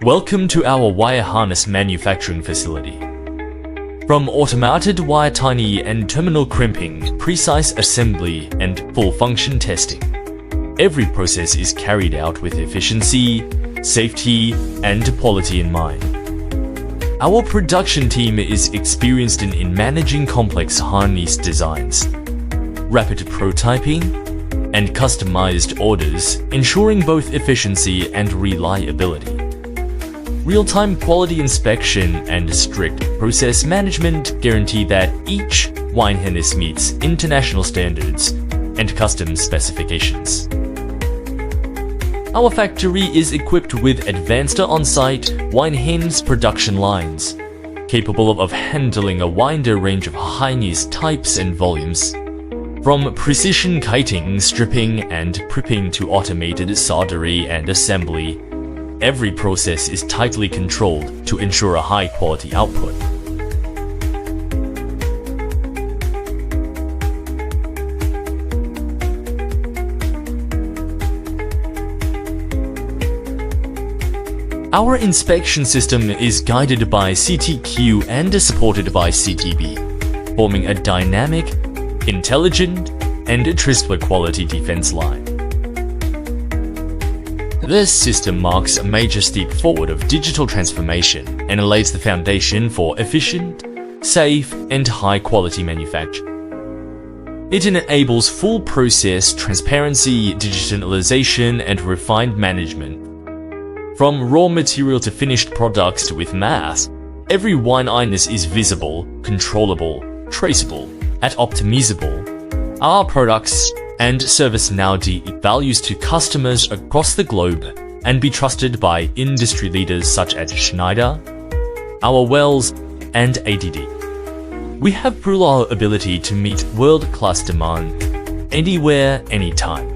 Welcome to our wire harness manufacturing facility. From automated wire tiny and terminal crimping, precise assembly, and full function testing, every process is carried out with efficiency, safety, and quality in mind. Our production team is experienced in managing complex harness designs, rapid prototyping, and customized orders, ensuring both efficiency and reliability. Real-time quality inspection and strict process management guarantee that each wine harness meets international standards and custom specifications. Our factory is equipped with advanced on-site wine harness production lines, capable of handling a wider range of harness types and volumes. From precision kiting, stripping, and prepping to automated soldering and assembly, every process is tightly controlled to ensure a high-quality output. Our inspection system is guided by CTQ and supported by CTB, forming a dynamic, intelligent, and trustworthy quality defense line. This system marks a major step forward of digital transformation and lays the foundation for efficient, safe, and high-quality manufacturing. It enables full process transparency, digitalization, and refined management. From raw material to finished products with mass, every wine harness is visible, controllable, traceable, and optimizable. Our products and service now deliver values to customers across the globe and be trusted by industry leaders such as Schneider, our Wells, and ADD. We have proved our ability to meet world-class demand anywhere, anytime.